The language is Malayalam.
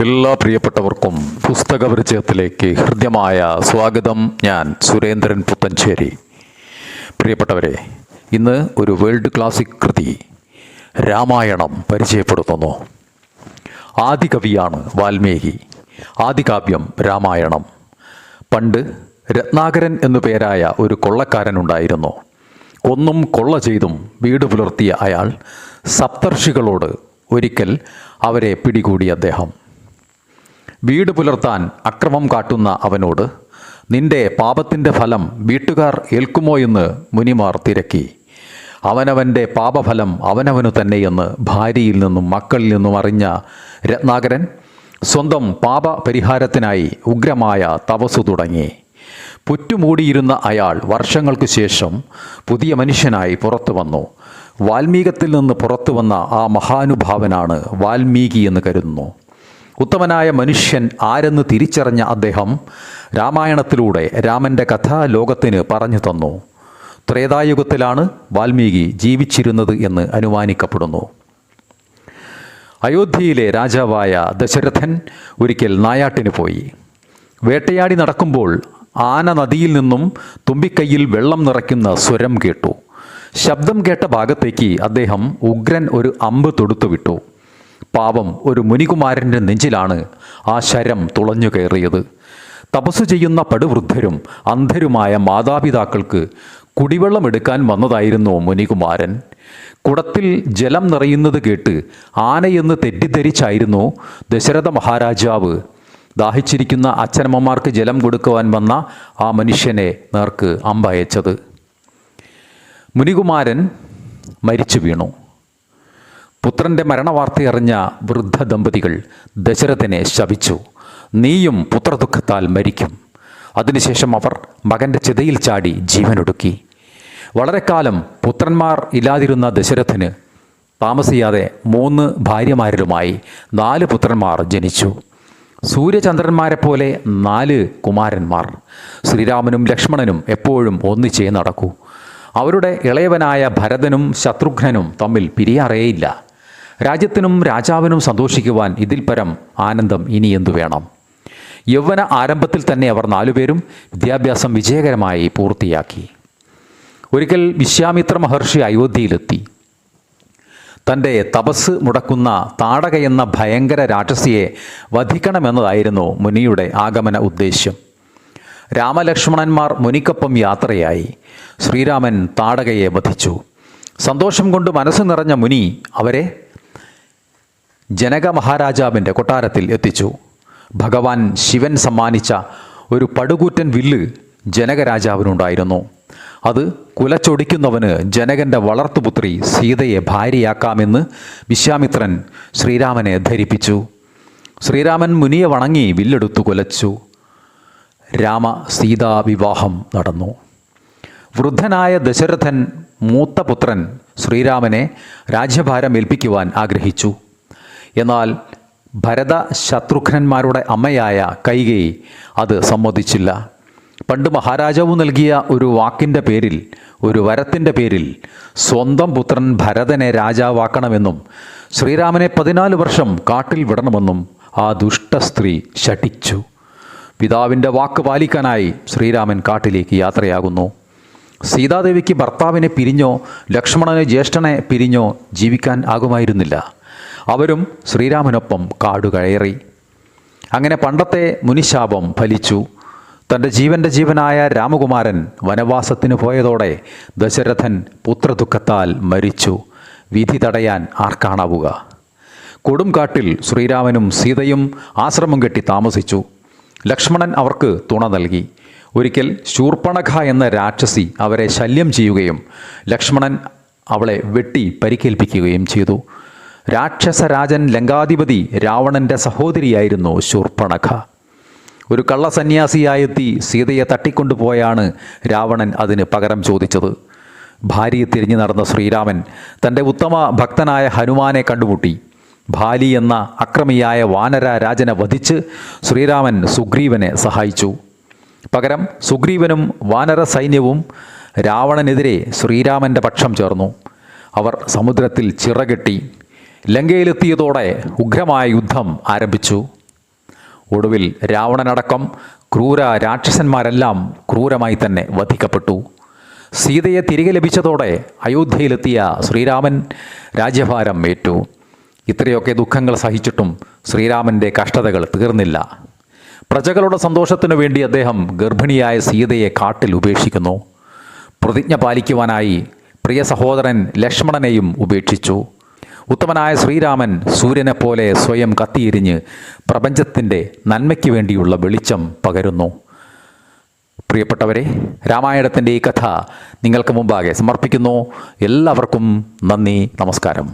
എല്ലാ പ്രിയപ്പെട്ടവർക്കും പുസ്തക പരിചയത്തിലേക്ക് ഹൃദ്യമായ സ്വാഗതം. ഞാൻ സുരേന്ദ്രൻ പുത്തഞ്ചേരി. പ്രിയപ്പെട്ടവരെ, ഇന്ന് ഒരു വേൾഡ് ക്ലാസിക് കൃതി രാമായണം പരിചയപ്പെടുത്തുന്നു. ആദികവിയാണ് വാൽമീകി. ആദികാവ്യം രാമായണം. പണ്ട് രത്നാകരൻ എന്നു പേരായ ഒരു കൊള്ളക്കാരനുണ്ടായിരുന്നു. കൊന്നും കൊള്ള ചെയ്തും വീട് പുലർത്തിയ അയാൾ സപ്തർഷികളോട് ഒരിക്കൽ അവരെ പിടികൂടി. അദ്ദേഹം വീട് പുലർത്താൻ അക്രമം കാട്ടുന്ന അവനോട് നിന്റെ പാപത്തിൻ്റെ ഫലം വീട്ടുകാർ ഏൽക്കുമോ എന്ന് മുനിമാർ തിരക്കി. അവനവൻ്റെ പാപഫലം അവനവനു തന്നെയെന്ന് ഭാര്യയിൽ നിന്നും മക്കളിൽ നിന്നും അറിഞ്ഞ രത്നാകരൻ സ്വന്തം പാപപരിഹാരത്തിനായി ഉഗ്രമായ തപസ്സു തുടങ്ങി. പുറ്റുമൂടിയിരുന്ന അയാൾ വർഷങ്ങൾക്കു ശേഷം പുതിയ മനുഷ്യനായി പുറത്തു വന്നു. വാൽമീകത്തിൽ നിന്ന് പുറത്തു വന്ന ആ മഹാനുഭാവനാണ് വാൽമീകി എന്ന് കരുതുന്നു. ഉത്തമനായ മനുഷ്യൻ ആരെന്ന് തിരിച്ചറിഞ്ഞ അദ്ദേഹം രാമായണത്തിലൂടെ രാമൻ്റെ കഥ ലോകത്തിന് പറഞ്ഞു തന്നു. ത്രേതായുഗത്തിലാണ് വാൽമീകി ജീവിച്ചിരുന്നത് എന്ന് അനുമാനിക്കപ്പെടുന്നു. അയോധ്യയിലെ രാജാവായ ദശരഥൻ ഒരിക്കൽ നായാട്ടിന് പോയി. വേട്ടയാടി നടക്കുമ്പോൾ ആന നദിയിൽ നിന്നും തുമ്പിക്കൈയിൽ വെള്ളം നിറയ്ക്കുന്ന സ്വരം കേട്ടു. ശബ്ദം കേട്ട ഭാഗത്തേക്ക് അദ്ദേഹം ഉഗ്രൻ ഒരു അമ്പ് തൊടുത്തുവിട്ടു. പാവം ഒരു മുനികുമാരൻ്റെ നെഞ്ചിലാണ് ആ ശരം തുളഞ്ഞു കയറിയത്. തപസ് ചെയ്യുന്ന പടുവൃദ്ധരും അന്ധരുമായ മാതാപിതാക്കൾക്ക് കുടിവെള്ളം എടുക്കാൻ വന്നതായിരുന്നു മുനികുമാരൻ. കുടത്തിൽ ജലം നിറയുന്നത് കേട്ട് ആനയെന്ന് തെറ്റിദ്ധരിച്ചായിരുന്നു ദശരഥ മഹാരാജാവ് ദാഹിച്ചിരിക്കുന്ന അച്ഛനമ്മമാർക്ക് ജലം കൊടുക്കുവാൻ വന്ന ആ മനുഷ്യനെ നേർക്ക് അമ്പയച്ചത്. മുനികുമാരൻ മരിച്ചു വീണു. പുത്രൻ്റെ മരണവാർത്തയറിഞ്ഞ വൃദ്ധ ദമ്പതികൾ ദശരഥനെ ശപിച്ചു. നീയും പുത്രദുഃഖത്താൽ മരിക്കും. അതിനുശേഷം അവർ മകൻ്റെ ചിതയിൽ ചാടി ജീവനൊടുക്കി. വളരെക്കാലം പുത്രന്മാർ ഇല്ലാതിരുന്ന ദശരഥന് താമസിയാതെ 3 ഭാര്യമാരിലുമായി 4 പുത്രന്മാർ ജനിച്ചു. സൂര്യചന്ദ്രന്മാരെ പോലെ 4 കുമാരന്മാർ. ശ്രീരാമനും ലക്ഷ്മണനും എപ്പോഴും ഒന്നിച്ചേ നടക്കൂ. അവരുടെ ഇളയവനായ ഭരതനും ശത്രുഘ്നനും തമ്മിൽ പിരിയാറേയില്ല. രാജ്യത്തിനും രാജാവിനും സന്തോഷിക്കുവാൻ ഇതിൽ പരം ആനന്ദം ഇനി എന്തു വേണം? യൗവന ആരംഭത്തിൽ തന്നെ അവർ 4 പേരും വിദ്യാഭ്യാസം വിജയകരമായി പൂർത്തിയാക്കി. ഒരിക്കൽ വിശ്വാമിത്ര മഹർഷി അയോധ്യയിലെത്തി. തൻ്റെ തപസ് മുടക്കുന്ന താടക എന്ന ഭയങ്കര രാക്ഷസിയെ വധിക്കണമെന്നതായിരുന്നു മുനിയുടെ ആഗമന ഉദ്ദേശ്യം. രാമലക്ഷ്മണന്മാർ മുനിക്കൊപ്പം യാത്രയായി. ശ്രീരാമൻ താടകയെ വധിച്ചു. സന്തോഷം കൊണ്ട് മനസ്സ് നിറഞ്ഞ മുനി അവരെ ജനക മഹാരാജാവിൻ്റെ കൊട്ടാരത്തിൽ എത്തിച്ചു. ഭഗവാൻ ശിവൻ സമ്മാനിച്ച ഒരു പടുകൂറ്റൻ വില്ല് ജനകരാജാവിനുണ്ടായിരുന്നു. അത് കുലച്ചൊടിക്കുന്നവന് ജനകൻ്റെ വളർത്തുപുത്രി സീതയെ ഭാര്യയാക്കാമെന്ന് വിശ്വാമിത്രൻ ശ്രീരാമനെ ധരിപ്പിച്ചു. ശ്രീരാമൻ മുനിയെ വണങ്ങി വില്ലെടുത്തു കുലച്ചു. രാമ സീതാ വിവാഹം നടന്നു. വൃദ്ധനായ ദശരഥൻ മൂത്ത പുത്രൻ ശ്രീരാമനെ രാജ്യഭാരം ഏൽപ്പിക്കുവാൻ ആഗ്രഹിച്ചു. എന്നാൽ ഭരത ശത്രുഘ്നന്മാരുടെ അമ്മയായ കൈകേയി അത് സമ്മതിച്ചില്ല. പണ്ട് മഹാരാജാവ് നൽകിയ ഒരു വാക്കിൻ്റെ പേരിൽ, ഒരു വരത്തിൻ്റെ പേരിൽ സ്വന്തം പുത്രൻ ഭരതനെ രാജാവാക്കണമെന്നും ശ്രീരാമനെ 14 വർഷം കാട്ടിൽ വിടണമെന്നും ആ ദുഷ്ട സ്ത്രീ ശഠിച്ചു. പിതാവിൻ്റെ വാക്ക് പാലിക്കാനായി ശ്രീരാമൻ കാട്ടിലേക്ക് യാത്രയാകുന്നു. സീതാദേവിക്ക് ഭർത്താവിനെ പിരിഞ്ഞോ ലക്ഷ്മണന് ജ്യേഷ്ഠനെ പിരിഞ്ഞോ ജീവിക്കാൻ ആകുമായിരുന്നില്ല. അവരും ശ്രീരാമനൊപ്പം കാടുകയറി. അങ്ങനെ പണ്ടത്തെ മുനിശാപം ഫലിച്ചു. തൻ്റെ ജീവൻ്റെ ജീവനായ രാമകുമാരൻ വനവാസത്തിന് പോയതോടെ ദശരഥൻ പുത്രദുഃഖത്താൽ മരിച്ചു. വിധി തടയാൻ ആർക്കാണാവുക? കൊടുംകാട്ടിൽ ശ്രീരാമനും സീതയും ആശ്രമം കെട്ടി താമസിച്ചു. ലക്ഷ്മണൻ അവർക്ക് തുണ നൽകി. ഒരിക്കൽ ശൂർപ്പണഖ എന്ന രാക്ഷസി അവരെ ശല്യം ചെയ്യുകയും ലക്ഷ്മണൻ അവളെ വെട്ടി പരിക്കേൽപ്പിക്കുകയും ചെയ്തു. രാക്ഷസരാജൻ ലങ്കാധിപതി രാവണൻ്റെ സഹോദരിയായിരുന്നു ശൂർപ്പണഖ. ഒരു കള്ളസന്യാസിയായെത്തി സീതയെ തട്ടിക്കൊണ്ടുപോയാണ് രാവണൻ അതിന് പകരം ചോദിച്ചത്. ഭാര്യയെ തിരിഞ്ഞു നടന്ന ശ്രീരാമൻ തൻ്റെ ഉത്തമ ഭക്തനായ ഹനുമാനെ കണ്ടുമുട്ടി. ബാലി എന്ന അക്രമിയായ വാനര രാജനെ വധിച്ച് ശ്രീരാമൻ സുഗ്രീവനെ സഹായിച്ചു. പകരം സുഗ്രീവനും വാനര സൈന്യവും രാവണനെതിരെ ശ്രീരാമൻ്റെ പക്ഷം ചേർന്നു. അവർ സമുദ്രത്തിൽ ചിറകെട്ടി. ലങ്കയിലെത്തിയതോടെ ഉഗ്രമായ യുദ്ധം ആരംഭിച്ചു. ഒടുവിൽ രാവണനടക്കം ക്രൂര രാക്ഷസന്മാരെല്ലാം ക്രൂരമായി തന്നെ വധിക്കപ്പെട്ടു. സീതയെ തിരികെ ലഭിച്ചതോടെ അയോധ്യയിലെത്തിയ ശ്രീരാമൻ രാജ്യഭാരം ഏറ്റു. ഇത്രയൊക്കെ ദുഃഖങ്ങൾ സഹിച്ചിട്ടും ശ്രീരാമൻ്റെ കഷ്ടതകൾ തീർന്നില്ല. പ്രജകളുടെ സന്തോഷത്തിനു വേണ്ടി അദ്ദേഹം ഗർഭിണിയായ സീതയെ കാട്ടിൽ ഉപേക്ഷിക്കുന്നു. പ്രതിജ്ഞ പാലിക്കുവാനായി പ്രിയ സഹോദരൻ ലക്ഷ്മണനെയും ഉപേക്ഷിച്ചു. ഉത്തമനായ ശ്രീരാമൻ സൂര്യനെപ്പോലെ സ്വയം കത്തിയെരിഞ്ഞ് പ്രപഞ്ചത്തിൻ്റെ നന്മയ്ക്ക് വേണ്ടിയുള്ള വെളിച്ചം പകരുന്നു. പ്രിയപ്പെട്ടവരെ, രാമായണത്തിൻ്റെ ഈ കഥ നിങ്ങൾക്ക് മുമ്പാകെ സമർപ്പിക്കുന്നു. എല്ലാവർക്കും നന്ദി, നമസ്കാരം.